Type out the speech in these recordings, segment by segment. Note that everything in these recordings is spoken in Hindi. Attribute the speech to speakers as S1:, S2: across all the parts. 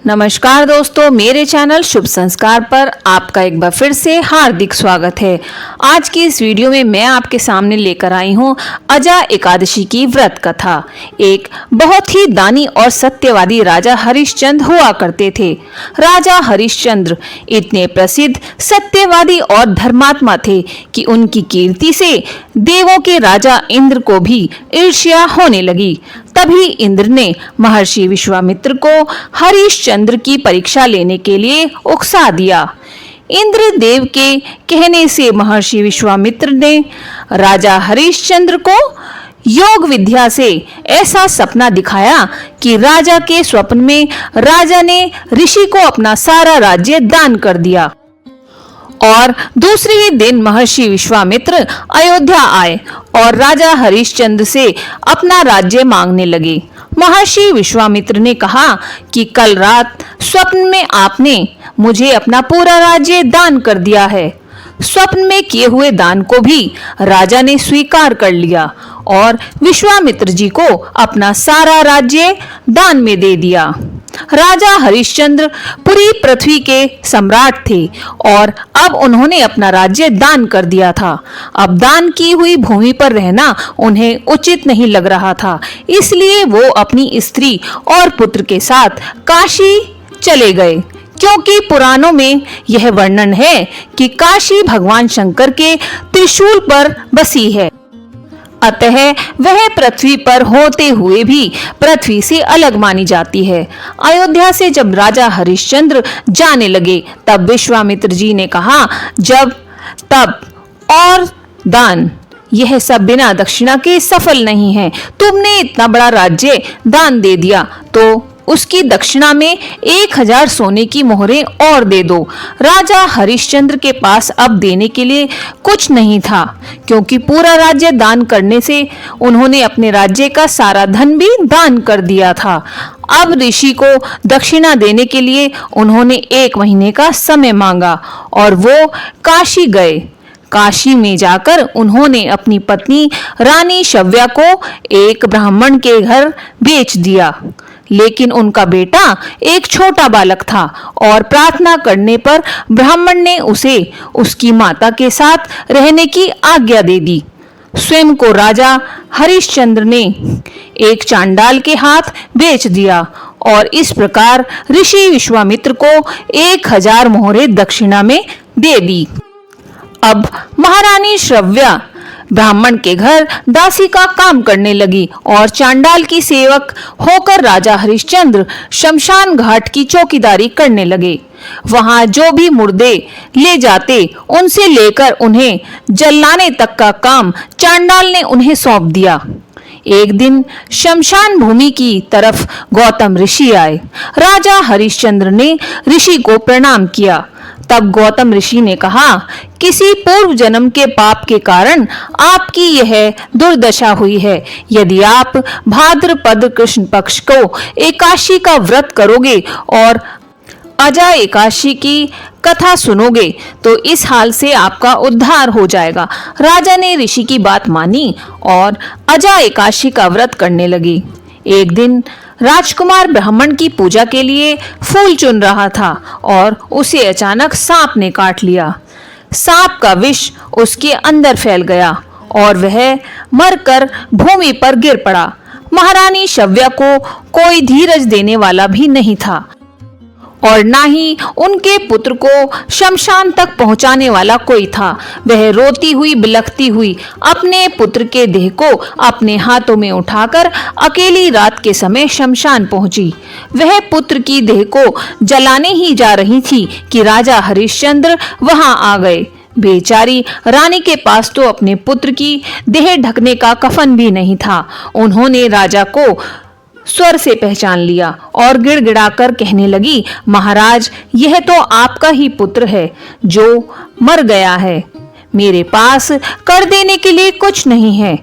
S1: नमस्कार दोस्तों, मेरे चैनल शुभ संस्कार पर आपका एक बार फिर से हार्दिक स्वागत है। आज की इस वीडियो में मैं आपके सामने लेकर आई हूँ अजा एकादशी की व्रत कथा। एक बहुत ही दानी और सत्यवादी राजा हरिश्चंद्र हुआ करते थे। राजा हरिश्चंद्र इतने प्रसिद्ध सत्यवादी और धर्मात्मा थे कि उनकी कीर्ति से देवों के राजा इंद्र को भी ईर्ष्या होने लगी। तभी इंद्र ने महर्षि विश्वामित्र को हरिश्चंद्र की परीक्षा लेने के लिए उकसा दिया। इंद्र देव के कहने से महर्षि विश्वामित्र ने राजा हरिश्चंद्र को योग विद्या से ऐसा सपना दिखाया कि राजा के स्वप्न में राजा ने ऋषि को अपना सारा राज्य दान कर दिया और दूसरे ही दिन महर्षि विश्वामित्र अयोध्या आए और राजा हरिश्चंद्र से अपना राज्य मांगने लगे। महर्षि विश्वामित्र ने कहा कि कल रात स्वप्न में आपने मुझे अपना पूरा राज्य दान कर दिया है। स्वप्न में किए हुए दान को भी राजा ने स्वीकार कर लिया और विश्वामित्र जी को अपना सारा राज्य दान में दे दिया। राजा हरिश्चंद्र पूरी पृथ्वी के सम्राट थे और अब उन्होंने अपना राज्य दान कर दिया था। अब दान की हुई भूमि पर रहना उन्हें उचित नहीं लग रहा था, इसलिए वो अपनी स्त्री और पुत्र के साथ काशी चले गए। क्योंकि पुराणों में यह वर्णन है कि काशी भगवान शंकर के त्रिशूल पर बसी है, अतः वह पृथ्वी पर होते हुए भी पृथ्वी से अलग मानी जाती है। अयोध्या से जब राजा हरिश्चंद्र जाने लगे तब विश्वामित्र जी ने कहा, जब तब और दान यह सब बिना दक्षिणा के सफल नहीं है। तुमने इतना बड़ा राज्य दान दे दिया तो उसकी दक्षिणा में 1000 सोने की मोहरें और दे दो। राजा हरिश्चंद्र के पास अब देने के लिए कुछ नहीं था, क्योंकि पूरा राज्य दान करने से उन्होंने अपने राज्य का सारा धन भी दान कर दिया था। अब ऋषि को दक्षिणा देने के लिए उन्होंने 1 महीने का समय मांगा और वो काशी गए। काशी में जाकर उन्होंने अपनी पत्नी रानी शव्या को एक ब्राह्मण के घर बेच दिया, लेकिन उनका बेटा एक छोटा बालक था और प्रार्थना करने पर ब्राह्मण ने उसे उसकी माता के साथ रहने की आज्ञा दे दी। स्वयं को राजा हरिश्चंद्र ने एक चांडाल के हाथ बेच दिया और इस प्रकार ऋषि विश्वामित्र को 1000 मोहरें दक्षिणा में दे दी। अब महारानी श्रव्या ब्राह्मण के घर दासी का काम करने लगी और चांडाल की सेवक होकर राजा हरिश्चंद्र शमशान घाट की चौकीदारी करने लगे। वहां जो भी मुर्दे ले जाते उनसे लेकर उन्हें जलाने तक का काम चांडाल ने उन्हें सौंप दिया। एक दिन शमशान भूमि की तरफ गौतम ऋषि आए। राजा हरिश्चंद्र ने ऋषि को प्रणाम किया। तब गौतम ऋषि ने कहा, किसी पूर्व जन्म के पाप के कारण आपकी यह दुर्दशा हुई है। यदि आप भाद्रपद कृष्ण पक्ष को एकादशी का व्रत करोगे और अजा एकादशी की कथा सुनोगे तो इस हाल से आपका उद्धार हो जाएगा। राजा ने ऋषि की बात मानी और अजा एकादशी का व्रत करने लगे। एक दिन राजकुमार ब्राह्मण की पूजा के लिए फूल चुन रहा था और उसे अचानक सांप ने काट लिया। सांप का विष उसके अंदर फैल गया और वह मरकर भूमि पर गिर पड़ा। महारानी शव्या को कोई धीरज देने वाला भी नहीं था और ना ही उनके पुत्र को शमशान तक पहुंचाने वाला कोई था। वह रोती हुई बिलखती हुई अपने पुत्र के देह को अपने हाथों में उठाकर अकेली रात के समय शमशान पहुंची। वह पुत्र की देह को जलाने ही जा रही थी कि राजा हरिश्चंद्र वहां आ गए। बेचारी रानी के पास तो अपने पुत्र की देह ढकने का कफन भी नहीं था। उन्होंने राजा को स्वर से पहचान लिया और गिड़गिड़ाकर कहने लगी, महाराज, यह तो आपका ही पुत्र है जो मर गया है। मेरे पास कर देने के लिए कुछ नहीं है।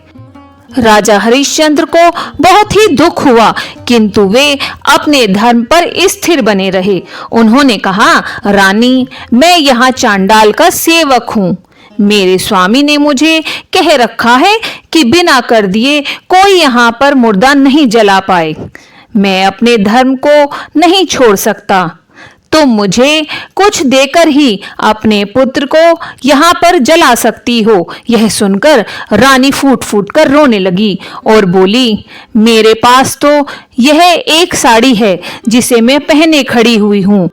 S1: राजा हरिश्चंद्र को बहुत ही दुख हुआ, किंतु वे अपने धर्म पर स्थिर बने रहे। उन्होंने कहा, रानी, मैं यहाँ चांडाल का सेवक हूँ। मेरे स्वामी ने मुझे कह रखा है कि बिना कर दिए कोई यहाँ पर मुर्दा नहीं जला पाए। मैं अपने धर्म को नहीं छोड़ सकता। तुम मुझे कुछ देकर ही अपने पुत्र को यहाँ पर जला सकती हो। यह सुनकर रानी फूट फूट कर रोने लगी और बोली, मेरे पास तो यह एक साड़ी है जिसे मैं पहने खड़ी हुई हूँ।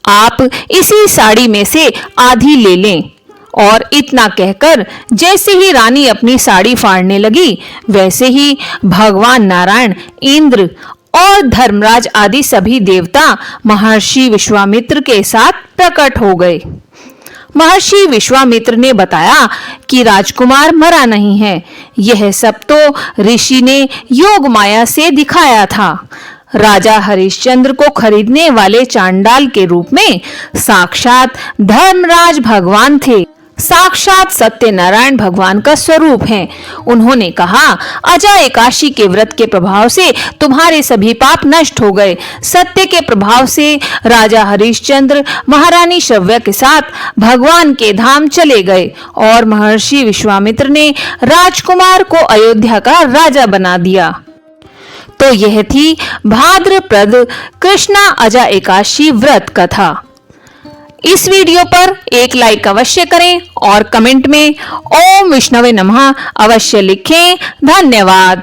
S1: आप इसी साड़ी में से आधी ले लें। और इतना कहकर जैसे ही रानी अपनी साड़ी फाड़ने लगी, वैसे ही भगवान नारायण, इंद्र और धर्मराज आदि सभी देवता महर्षि विश्वामित्र के साथ प्रकट हो गए। महर्षि विश्वामित्र ने बताया कि राजकुमार मरा नहीं है, यह सब तो ऋषि ने योग माया से दिखाया था। राजा हरिश्चंद्र को खरीदने वाले चांडाल के रूप में साक्षात धर्मराज भगवान थे, साक्षात सत्यनारायण भगवान का स्वरूप है। उन्होंने कहा, अजा एकादशी के व्रत के प्रभाव से तुम्हारे सभी पाप नष्ट हो गए। सत्य के प्रभाव से राजा हरिश्चंद्र महारानी श्रव्या के साथ भगवान के धाम चले गए और महर्षि विश्वामित्र ने राजकुमार को अयोध्या का राजा बना दिया। तो यह थी भाद्रपद कृष्णा अजा एकादशी व्रत कथा। इस वीडियो पर एक लाइक अवश्य करें और कमेंट में ओम विष्णवे नमः अवश्य लिखें। धन्यवाद।